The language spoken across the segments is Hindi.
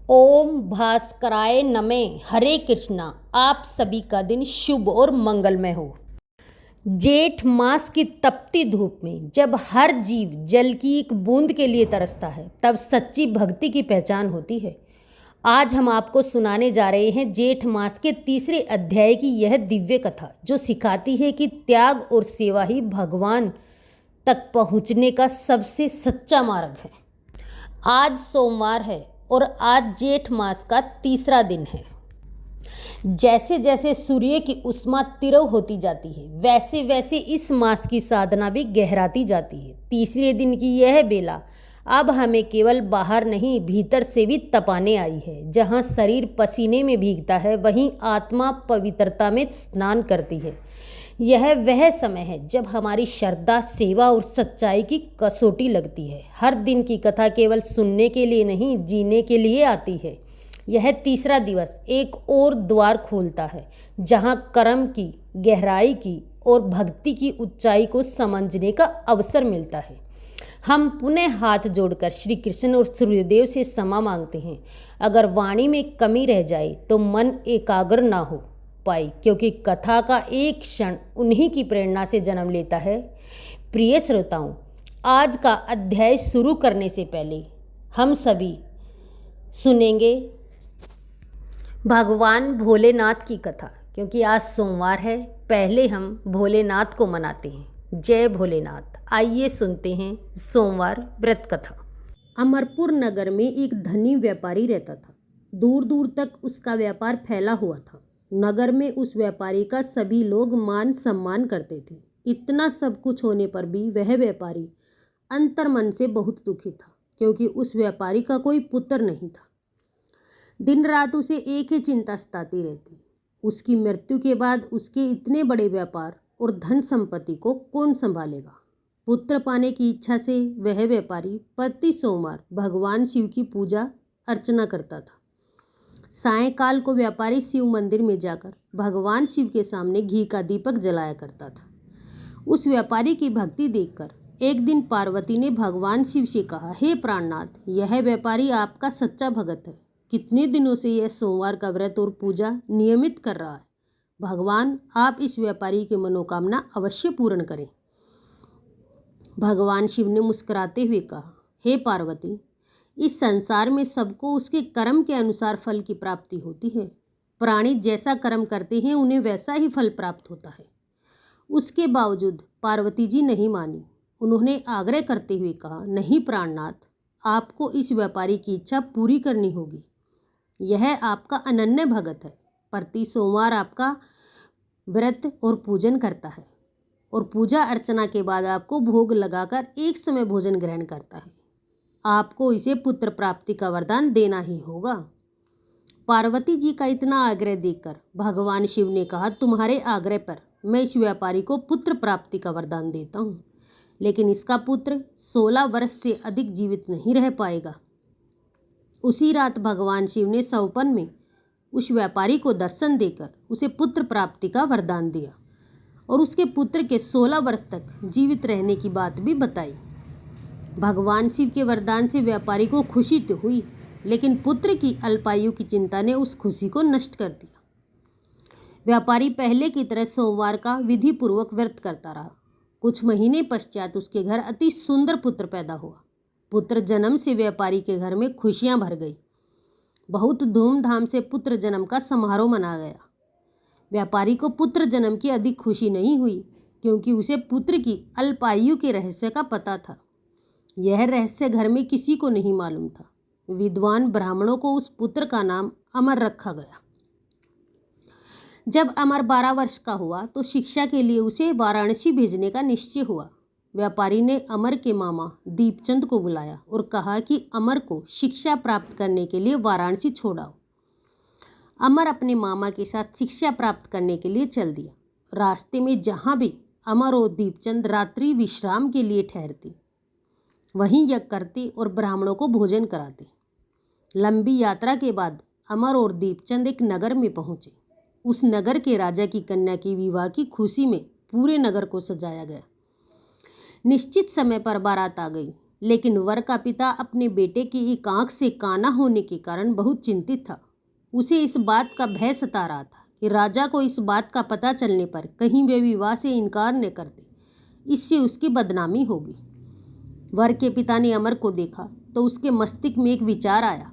ओम भास्कराय नमः। हरे कृष्णा। आप सभी का दिन शुभ और मंगलमय हो। जेठ मास की तपती धूप में जब हर जीव जल की एक बूंद के लिए तरसता है, तब सच्ची भक्ति की पहचान होती है। आज हम आपको सुनाने जा रहे हैं जेठ मास के तीसरे अध्याय की यह दिव्य कथा, जो सिखाती है कि त्याग और सेवा ही भगवान तक पहुँचने का सबसे सच्चा मार्ग है। आज सोमवार है और आज जेठ मास का तीसरा दिन है। जैसे जैसे सूर्य की उष्मा तीव्र होती जाती है, वैसे वैसे इस मास की साधना भी गहराती जाती है। तीसरे दिन की यह बेला अब हमें केवल बाहर नहीं, भीतर से भी तपाने आई है। जहाँ शरीर पसीने में भीगता है, वहीं आत्मा पवित्रता में स्नान करती है। यह वह समय है जब हमारी श्रद्धा, सेवा और सच्चाई की कसौटी लगती है। हर दिन की कथा केवल सुनने के लिए नहीं, जीने के लिए आती है। यह तीसरा दिवस एक और द्वार खोलता है, जहाँ कर्म की गहराई की और भक्ति की ऊंचाई को समझने का अवसर मिलता है। हम पुनः हाथ जोड़कर श्री कृष्ण और सूर्यदेव से क्षमा मांगते हैं अगर वाणी में कमी रह जाए तो मन एकाग्र ना हो पाई, क्योंकि कथा का एक क्षण उन्हीं की प्रेरणा से जन्म लेता है। प्रिय श्रोताओं, आज का अध्याय शुरू करने से पहले हम सभी सुनेंगे भगवान भोलेनाथ की कथा, क्योंकि आज सोमवार है। पहले हम भोलेनाथ को मनाते हैं। जय भोलेनाथ। आइए सुनते हैं सोमवार व्रत कथा। अमरपुर नगर में एक धनी व्यापारी रहता था। दूर दूर तक उसका व्यापार फैला हुआ था। नगर में उस व्यापारी का सभी लोग मान सम्मान करते थे। इतना सब कुछ होने पर भी वह व्यापारी अंतर्मन से बहुत दुखी था, क्योंकि उस व्यापारी का कोई पुत्र नहीं था। दिन रात उसे एक ही चिंता सताती रहती, उसकी मृत्यु के बाद उसके इतने बड़े व्यापार और धन संपत्ति को कौन संभालेगा। पुत्र पाने की इच्छा से वह व्यापारी प्रति सोमवार भगवान शिव की पूजा अर्चना करता था। सायंकाल को व्यापारी शिव मंदिर में जाकर भगवान शिव के सामने घी का दीपक जलाया करता था। उस व्यापारी की भक्ति देखकर एक दिन पार्वती ने भगवान शिव से कहा, हे प्राणनाथ, यह व्यापारी आपका सच्चा भगत है। कितने दिनों से यह सोमवार का व्रत और पूजा नियमित कर रहा है। भगवान, आप इस व्यापारी की मनोकामना अवश्य पूर्ण करें। भगवान शिव ने मुस्कुराते हुए कहा, हे पार्वती, इस संसार में सबको उसके कर्म के अनुसार फल की प्राप्ति होती है। प्राणी जैसा कर्म करते हैं, उन्हें वैसा ही फल प्राप्त होता है। उसके बावजूद पार्वती जी नहीं मानी। उन्होंने आग्रह करते हुए कहा, नहीं प्राणनाथ, आपको इस व्यापारी की इच्छा पूरी करनी होगी। यह आपका अनन्य भगत है। प्रति सोमवार आपका व्रत और पूजन करता है और पूजा अर्चना के बाद आपको भोग लगाकर एक समय भोजन ग्रहण करता है। आपको इसे पुत्र प्राप्ति का वरदान देना ही होगा। पार्वती जी का इतना आग्रह देखकर भगवान शिव ने कहा, तुम्हारे आग्रह पर मैं इस व्यापारी को पुत्र प्राप्ति का वरदान देता हूँ, लेकिन इसका पुत्र 16 वर्ष से अधिक जीवित नहीं रह पाएगा। उसी रात भगवान शिव ने सौपन में उस व्यापारी को दर्शन देकर उसे पुत्र प्राप्ति का वरदान दिया और उसके पुत्र के 16 वर्ष तक जीवित रहने की बात भी बताई। भगवान शिव के वरदान से व्यापारी को खुशी तो हुई, लेकिन पुत्र की अल्पायु की चिंता ने उस खुशी को नष्ट कर दिया। व्यापारी पहले की तरह सोमवार का विधि पूर्वक व्रत करता रहा। कुछ महीने पश्चात उसके घर अति सुंदर पुत्र पैदा हुआ। पुत्र जन्म से व्यापारी के घर में खुशियां भर गई। बहुत धूमधाम से पुत्र जन्म का समारोह मनाया गया। व्यापारी को पुत्र जन्म की अधिक खुशी नहीं हुई, क्योंकि उसे पुत्र की अल्पायु के रहस्य का पता था। यह रहस्य घर में किसी को नहीं मालूम था। विद्वान ब्राह्मणों को उस पुत्र का नाम अमर रखा गया। जब अमर 12 वर्ष का हुआ तो शिक्षा के लिए उसे वाराणसी भेजने का निश्चय हुआ। व्यापारी ने अमर के मामा दीपचंद को बुलाया और कहा कि अमर को शिक्षा प्राप्त करने के लिए वाराणसी छोड़ाओ। अमर अपने मामा के साथ शिक्षा प्राप्त करने के लिए चल दिया। रास्ते में जहाँ भी अमर और दीपचंद रात्रि विश्राम के लिए ठहरते, वहीं यज्ञ करते और ब्राह्मणों को भोजन कराते। लंबी यात्रा के बाद अमर और दीपचंद एक नगर में पहुँचे। उस नगर के राजा की कन्या की विवाह की खुशी में पूरे नगर को सजाया गया। निश्चित समय पर बारात आ गई। लेकिन वर का पिता अपने बेटे की एक आंख से काना होने के कारण बहुत चिंतित था। उसे इस बात का भय सता रहा था कि राजा को इस बात का पता चलने पर कहीं वे विवाह से इनकार न कर दे, इससे उसकी बदनामी होगी। वर के पिता ने अमर को देखा तो उसके मस्तिष्क में एक विचार आया।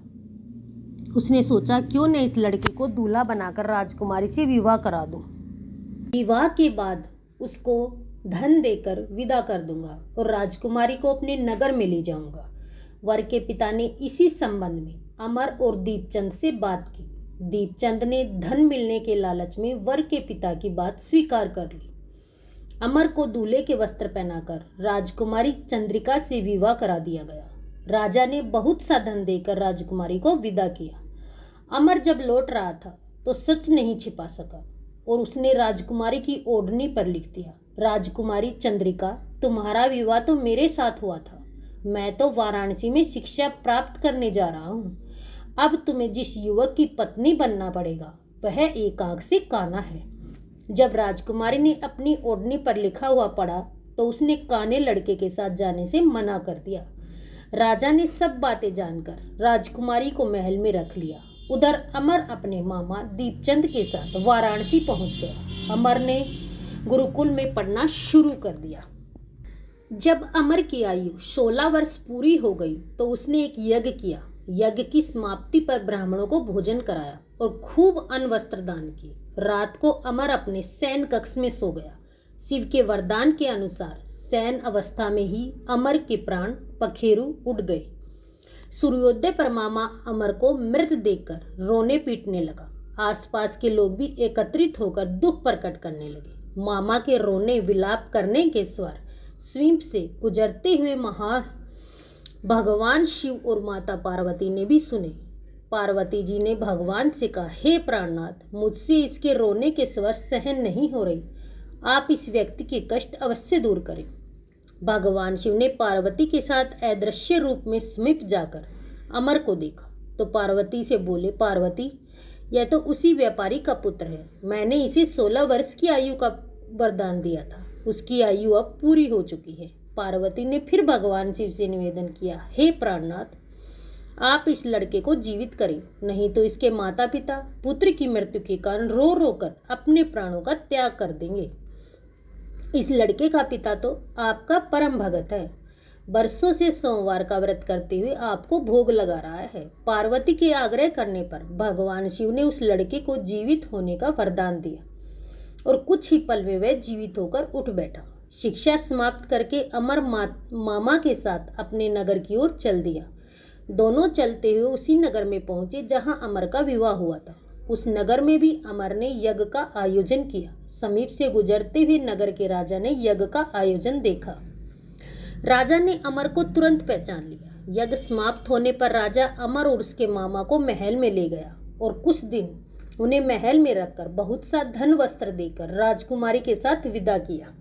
उसने सोचा, क्यों न इस लड़के को दूल्हा बनाकर राजकुमारी से विवाह करा दूं। विवाह के बाद उसको धन देकर विदा कर दूंगा और राजकुमारी को अपने नगर में ले जाऊंगा। वर के पिता ने इसी संबंध में अमर और दीपचंद से बात की। दीपचंद ने धन मिलने के लालच में वर के पिता की बात स्वीकार कर ली। अमर को दूल्हे के वस्त्र पहनाकर राजकुमारी चंद्रिका से विवाह करा दिया गया। राजा ने बहुत सा धन देकर राजकुमारी को विदा किया। अमर जब लौट रहा था तो सच नहीं छिपा सका और उसने राजकुमारी की ओढ़नी पर लिख दिया, राजकुमारी चंद्रिका, तुम्हारा विवाह तो मेरे साथ हुआ था। मैं तो वाराणसी में शिक्षा प्राप्त करने जा रहा हूँ। अब तुम्हें जिस युवक की पत्नी बनना पड़ेगा वह एक आंख से काना है। जब राजकुमारी ने अपनी ओढ़नी पर लिखा हुआ पढ़ा तो उसने काने लड़के के साथ जाने से मना कर दिया। राजा ने सब बातें जानकर राजकुमारी को महल में रख लिया। उधर अमर अपने मामा दीपचंद के साथ वाराणसी पहुंच गया। अमर ने गुरुकुल में पढ़ना शुरू कर दिया। जब अमर की आयु 16 वर्ष पूरी हो गई तो उसने एक यज्ञ किया। यज्ञ की समाप्ति पर ब्राह्मणों को भोजन कराया और खूब अन्न वस्त्र दान किए। रात को अमर अपने शयन कक्ष में सो गया। शिव के वरदान के अनुसार शयन अवस्था में ही अमर के प्राण पखेरु उड़ गए। सूर्योदय पर मामा अमर को मृत देखकर रोने पीटने लगा। आसपास के लोग भी एकत्रित होकर दुख प्रकट करने लगे। मामा के रोने विलाप करने के स्वर स्वीप से गुजरते हुए भगवान शिव और माता पार्वती ने भी सुने। पार्वती जी ने भगवान से कहा, हे प्राणनाथ, मुझसे इसके रोने के स्वर सहन नहीं हो रही, आप इस व्यक्ति के कष्ट अवश्य दूर करें। भगवान शिव ने पार्वती के साथ अदृश्य रूप में समीप जाकर अमर को देखा तो पार्वती से बोले, पार्वती, यह तो उसी व्यापारी का पुत्र है। मैंने इसे 16 वर्ष की आयु का वरदान दिया था। उसकी आयु अब पूरी हो चुकी है। पार्वती ने फिर भगवान शिव से निवेदन किया, हे प्राणनाथ, आप इस लड़के को जीवित करें, नहीं तो इसके माता पिता पुत्र की मृत्यु के कारण रो रो कर अपने प्राणों का त्याग कर देंगे। इस लड़के का पिता तो आपका परम भगत है, बरसों से सोमवार का व्रत करते हुए आपको भोग लगा रहा है। पार्वती के आग्रह करने पर भगवान शिव ने उस लड़के को जीवित होने का वरदान दिया और कुछ ही पल में वह जीवित होकर उठ बैठा। शिक्षा समाप्त करके अमर मामा के साथ अपने नगर की ओर चल दिया। दोनों चलते हुए उसी नगर में पहुंचे जहां अमर का विवाह हुआ था। उस नगर में भी अमर ने यज्ञ का आयोजन किया। समीप से गुजरते हुए नगर के राजा ने यज्ञ का आयोजन देखा। राजा ने अमर को तुरंत पहचान लिया। यज्ञ समाप्त होने पर राजा अमर और उसके मामा को महल में ले गया और कुछ दिन उन्हें महल में रखकर बहुत सा धन वस्त्र देकर राजकुमारी के साथ विदा किया।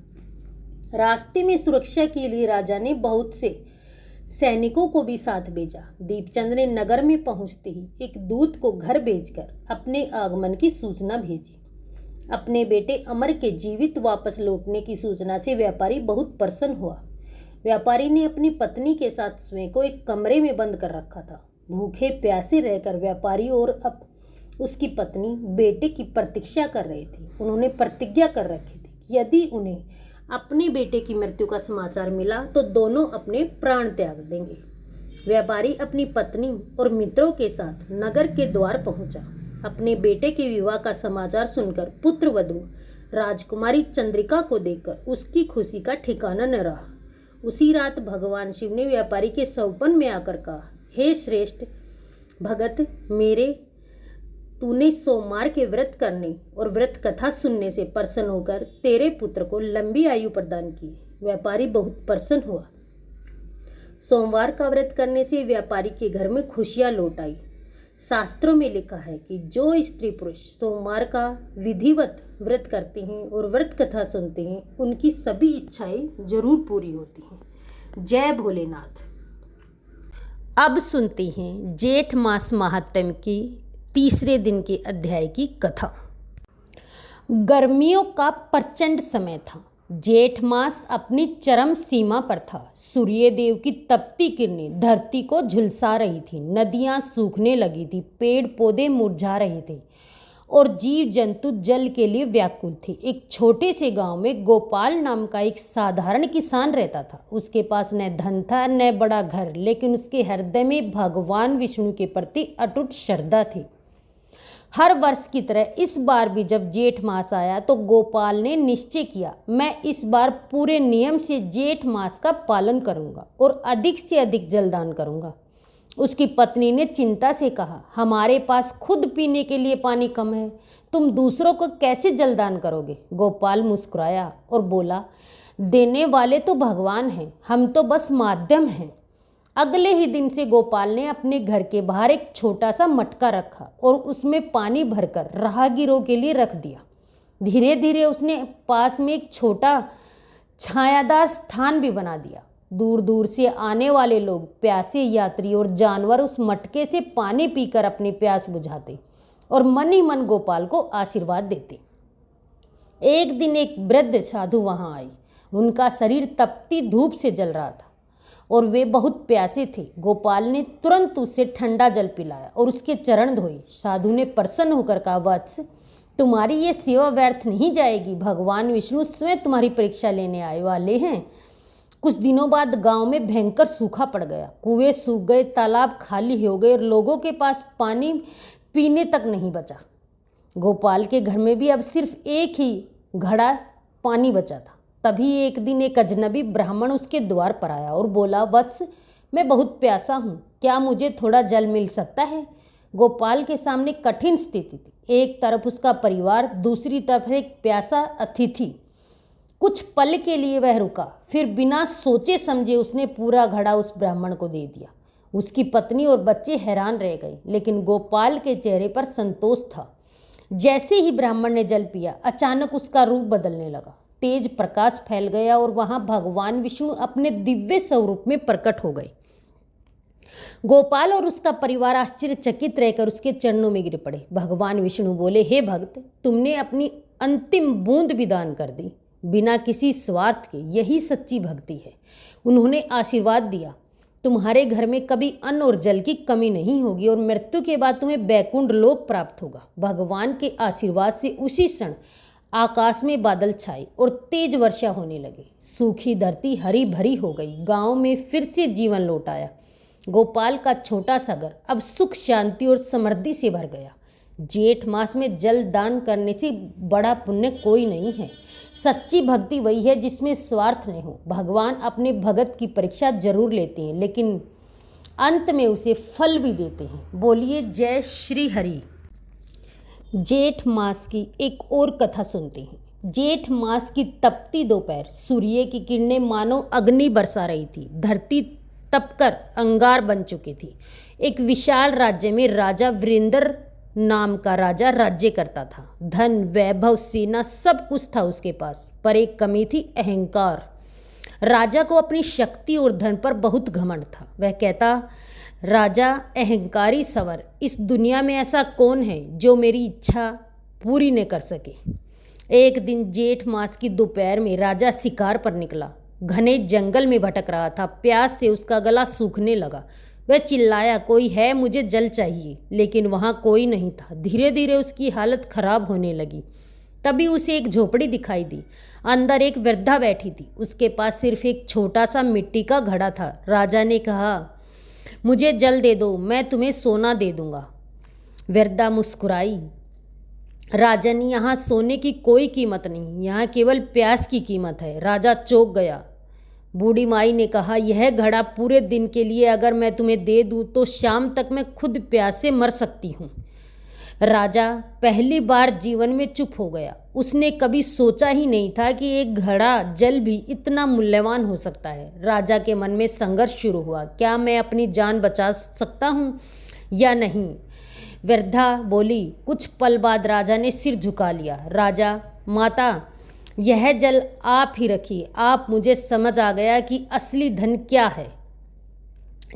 रास्ते में सुरक्षा के लिए राजा ने बहुत से सैनिकों को भी साथ भेजा। दीपचंद ने नगर में पहुंचते ही एक दूत को घर भेजकर अपने आगमन की सूचना भेजी। अपने बेटे अमर के जीवित वापस लौटने की सूचना से व्यापारी बहुत प्रसन्न हुआ। व्यापारी ने अपनी पत्नी के साथ स्वयं को एक कमरे में बंद कर रखा था। भूखे प्यासे रहकर व्यापारी और अब उसकी पत्नी बेटे की प्रतीक्षा कर रहे थे। उन्होंने प्रतिज्ञा कर रखी थी कि यदि उन्हें अपने बेटे की मृत्यु का समाचार मिला तो दोनों अपने प्राण त्याग देंगे। व्यापारी अपनी पत्नी और मित्रों के साथ नगर के द्वार पहुंचा। अपने बेटे के विवाह का समाचार सुनकर पुत्र वधू राजकुमारी चंद्रिका को देखकर उसकी खुशी का ठिकाना न रहा। उसी रात भगवान शिव ने व्यापारी के सौपन में आकर कहा, हे श्रेष्ठ भगत मेरे, तूने सोमवार के व्रत करने और व्रत कथा सुनने से प्रसन्न होकर तेरे पुत्र को लंबी आयु प्रदान की। व्यापारी बहुत प्रसन्न हुआ। सोमवार का व्रत करने से व्यापारी के घर में खुशियां लौट आई। शास्त्रों में लिखा है कि जो स्त्री पुरुष सोमवार का विधिवत व्रत करते हैं और व्रत कथा सुनते हैं, उनकी सभी इच्छाएं जरूर पूरी होती हैं। जय भोलेनाथ। अब सुनते हैं जेठ मास महात्म्य की तीसरे दिन के अध्याय की कथा। गर्मियों का प्रचंड समय था। जेठ मास अपनी चरम सीमा पर था। सूर्यदेव की तपती किरणें धरती को झुलसा रही थी, नदियां सूखने लगी थी, पेड़ पौधे मुरझा रहे थे और जीव जंतु जल के लिए व्याकुल थे। एक छोटे से गांव में गोपाल नाम का एक साधारण किसान रहता था। उसके पास न धन था न बड़ा घर, लेकिन उसके हृदय में भगवान विष्णु के प्रति अटूट श्रद्धा थी। हर वर्ष की तरह इस बार भी जब जेठ मास आया तो गोपाल ने निश्चय किया, मैं इस बार पूरे नियम से जेठ मास का पालन करूंगा और अधिक से अधिक जलदान करूंगा। उसकी पत्नी ने चिंता से कहा, हमारे पास खुद पीने के लिए पानी कम है, तुम दूसरों को कैसे जलदान करोगे? गोपाल मुस्कुराया और बोला, देने वाले तो भगवान हैं, हम तो बस माध्यम हैं। अगले ही दिन से गोपाल ने अपने घर के बाहर एक छोटा सा मटका रखा और उसमें पानी भरकर राहगीरों के लिए रख दिया। धीरे धीरे उसने पास में एक छोटा छायादार स्थान भी बना दिया। दूर दूर से आने वाले लोग, प्यासे यात्री और जानवर उस मटके से पानी पीकर अपनी प्यास बुझाते और मन ही मन गोपाल को आशीर्वाद देते। एक दिन एक वृद्ध साधु वहां आई। उनका शरीर तपती धूप से जल रहा था और वे बहुत प्यासे थे। गोपाल ने तुरंत उसे ठंडा जल पिलाया और उसके चरण धोए। साधु ने प्रसन्न होकर कहा, वत्स, तुम्हारी ये सेवा व्यर्थ नहीं जाएगी। भगवान विष्णु स्वयं तुम्हारी परीक्षा लेने आए वाले हैं। कुछ दिनों बाद गांव में भयंकर सूखा पड़ गया। कुएं सूख गए, तालाब खाली हो गए और लोगों के पास पानी पीने तक नहीं बचा। गोपाल के घर में भी अब सिर्फ एक ही घड़ा पानी बचा था। तभी एक दिन एक अजनबी ब्राह्मण उसके द्वार पर आया और बोला, वत्स, मैं बहुत प्यासा हूँ, क्या मुझे थोड़ा जल मिल सकता है? गोपाल के सामने कठिन स्थिति थी। एक तरफ उसका परिवार, दूसरी तरफ एक प्यासा अतिथि। कुछ पल के लिए वह रुका, फिर बिना सोचे समझे उसने पूरा घड़ा उस ब्राह्मण को दे दिया। उसकी पत्नी और बच्चे हैरान रह गए, लेकिन गोपाल के चेहरे पर संतोष था। जैसे ही ब्राह्मण ने जल पिया, अचानक उसका रूप बदलने लगा। तेज प्रकाश फैल गया और वहां भगवान विष्णु अपने दिव्य स्वरूप में प्रकट हो गए। गोपाल और उसका परिवार आश्चर्यचकित रहकर उसके चरणों में गिर पड़े। भगवान विष्णु बोले, हे भक्त, तुमने अपनी अंतिम बूंद भी दान कर दी, बिना किसी स्वार्थ के। यही सच्ची भक्ति है। उन्होंने आशीर्वाद दिया, तुम्हारे घर में कभी अन्न और जल की कमी नहीं होगी और मृत्यु के बाद तुम्हें बैकुंठ लोक प्राप्त होगा। भगवान के आशीर्वाद से उसी क्षण आकाश में बादल छाए और तेज वर्षा होने लगी। सूखी धरती हरी भरी हो गई। गांव में फिर से जीवन लौट आया। गोपाल का छोटा सा घर अब सुख, शांति और समृद्धि से भर गया। जेठ मास में जल दान करने से बड़ा पुण्य कोई नहीं है। सच्ची भक्ति वही है जिसमें स्वार्थ नहीं हो। भगवान अपने भगत की परीक्षा जरूर लेते हैं, लेकिन अंत में उसे फल भी देते हैं। बोलिए जय श्री हरि। जेठ मास की एक और कथा सुनते हैं। जेठ मास की तपती दोपहर, सूर्य की किरणें मानो अग्नि बरसा रही थी। धरती तपकर अंगार बन चुकी थी। एक विशाल राज्य में राजा वीरेंद्र नाम का राजा राज्य करता था। धन, वैभव, सेना सब कुछ था उसके पास, पर एक कमी थी, अहंकार। राजा को अपनी शक्ति और धन पर बहुत घमंड था। वह कहता, राजा अहंकारी सवर, इस दुनिया में ऐसा कौन है जो मेरी इच्छा पूरी न कर सके। एक दिन जेठ मास की दोपहर में राजा शिकार पर निकला। घने जंगल में भटक रहा था। प्यास से उसका गला सूखने लगा। वह चिल्लाया, कोई है, मुझे जल चाहिए। लेकिन वहाँ कोई नहीं था। धीरे धीरे उसकी हालत खराब होने लगी। तभी उसे एक झोपड़ी दिखाई दी। अंदर एक वृद्धा बैठी थी। उसके पास सिर्फ एक छोटा सा मिट्टी का घड़ा था। राजा ने कहा, मुझे जल दे दो, मैं तुम्हें सोना दे दूंगा। वृद्धा मुस्कुराई, राजन, यहाँ सोने की कोई कीमत नहीं, यहाँ केवल प्यास की कीमत है। राजा चौंक गया। बूढ़ी माई ने कहा, यह घड़ा पूरे दिन के लिए अगर मैं तुम्हें दे दूँ तो शाम तक मैं खुद प्यास से मर सकती हूँ। राजा पहली बार जीवन में चुप हो गया। उसने कभी सोचा ही नहीं था कि एक घड़ा जल भी इतना मूल्यवान हो सकता है। राजा के मन में संघर्ष शुरू हुआ, क्या मैं अपनी जान बचा सकता हूँ या नहीं। वृद्धा बोली। कुछ पल बाद राजा ने सिर झुका लिया। राजा, माता, यह जल आप ही रखिए। आप मुझे समझ आ गया कि असली धन क्या है।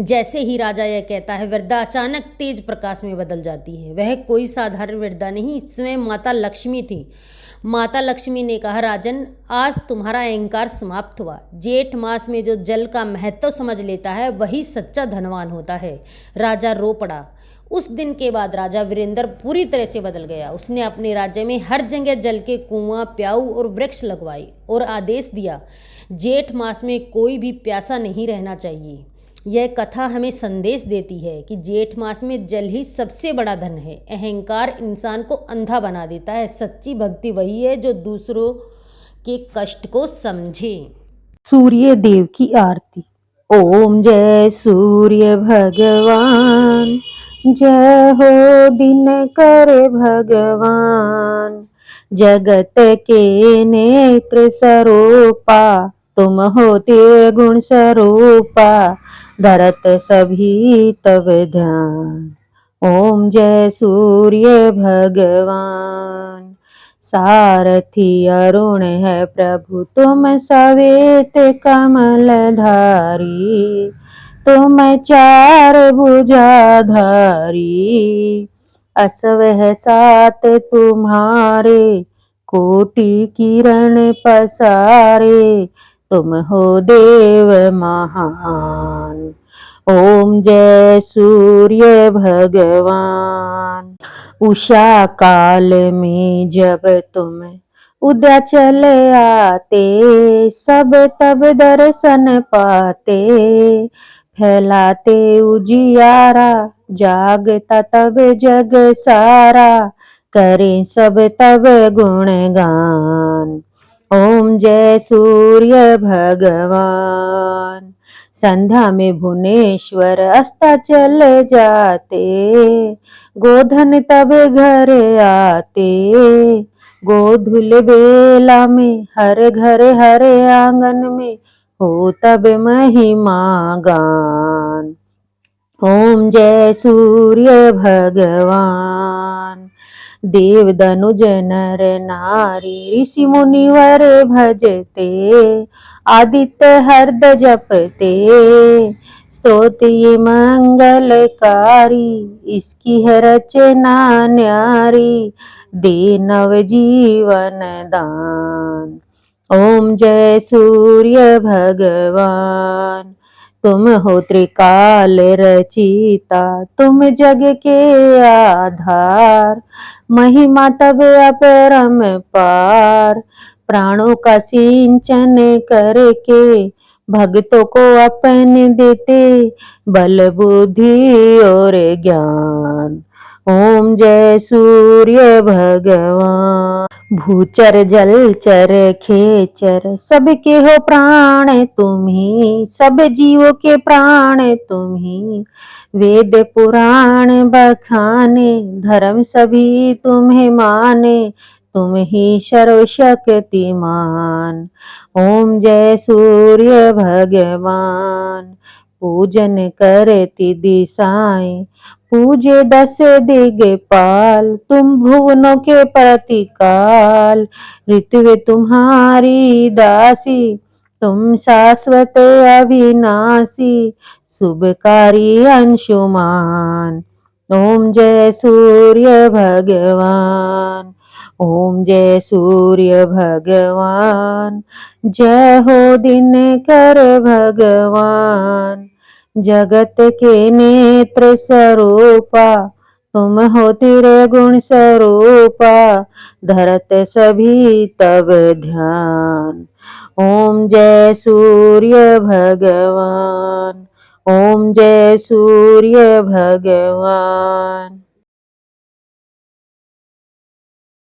जैसे ही राजा यह कहता है, वृद्धा अचानक तेज प्रकाश में बदल जाती है। वह कोई साधारण वृद्धा नहीं, इसमें माता लक्ष्मी थी। माता लक्ष्मी ने कहा, राजन, आज तुम्हारा अहंकार समाप्त हुआ। जेठ मास में जो जल का महत्व समझ लेता है वही सच्चा धनवान होता है। राजा रो पड़ा। उस दिन के बाद राजा वीरेंद्र पूरी तरह से बदल गया। उसने अपने राज्य में हर जगह जल के कुआं, प्याऊ और वृक्ष लगवाए और आदेश दिया, जेठ मास में कोई भी प्यासा नहीं रहना चाहिए। यह कथा हमें संदेश देती है कि जेठ मास में जल ही सबसे बड़ा धन है। अहंकार इंसान को अंधा बना देता है। सच्ची भक्ति वही है जो दूसरों के कष्ट को समझे। सूर्य देव की आरती। ओम जय सूर्य भगवान, जय हो दिनकर भगवान। जगत के नेत्र स्वरूपा, तुम हो गुण स्वरूपा, धरत सभी तब ध्यान। ओम जय सूर्य भगवान। सारथी अरुण है प्रभु तुम, सवेत कमल धारी, तुम चार भुजाधारी। असवह सात तुम्हारे, कोटि किरण पसारे, तुम हो देव महान। ओम जय सूर्य भगवान। उषा काल में जब तुम उदय चले आते, सब तब दर्शन पाते, फैलाते उजियारा, जागता तब जग सारा, करें सब तब गुणगान। ओम जय सूर्य भगवान। संध्या में भुवनेश्वर अस्ताचल जाते, गोधन तब घर आते, गोधुल बेला में हर घर हर आंगन में, हो तब महिमा गान। ओम जय सूर्य भगवान। देव दनुज नर नारी, ऋषि मुनिवर भजते, आदित्य हर्द जपते, स्तोत्र ये मंगलकारी, इसकी है रचना न्यारी, दे नव जीवन दान। ओम जय सूर्य भगवान। तुम हो त्रिकाल रचिता, तुम जग के आधार, महिमा तब अपरम पार, प्राणों का सिंचन करके, भक्तों को अपने देते, बल बुद्धि और ज्ञान। ओम जय सूर्य भगवान। भूचर जलचर खेचर, सबके हो प्राण तुम ही, सब जीवों के प्राण तुम ही, वेद पुराण बखाने, धर्म सभी तुम्हें माने, तुम ही सर्वशक्तिमान। ओम जय सूर्य भगवान। पूजन करती दिशाएं, पूजे दस दिग्पाल, तुम भुवनों के प्रतिकाल, ऋतु तुम्हारी दासी, तुम शाश्वत अविनाशी, शुभकारी अंशुमान। ओम जय सूर्य भगवान। ओम जय सूर्य भगवान। जय हो दिनकर भगवान। जगत के नेत्र स्वरूपा, तुम हो गुण स्वरूपा, धरत सभी तब ध्यान। ओम जय सूर्य भगवान। ओम जय सूर्य भगवान।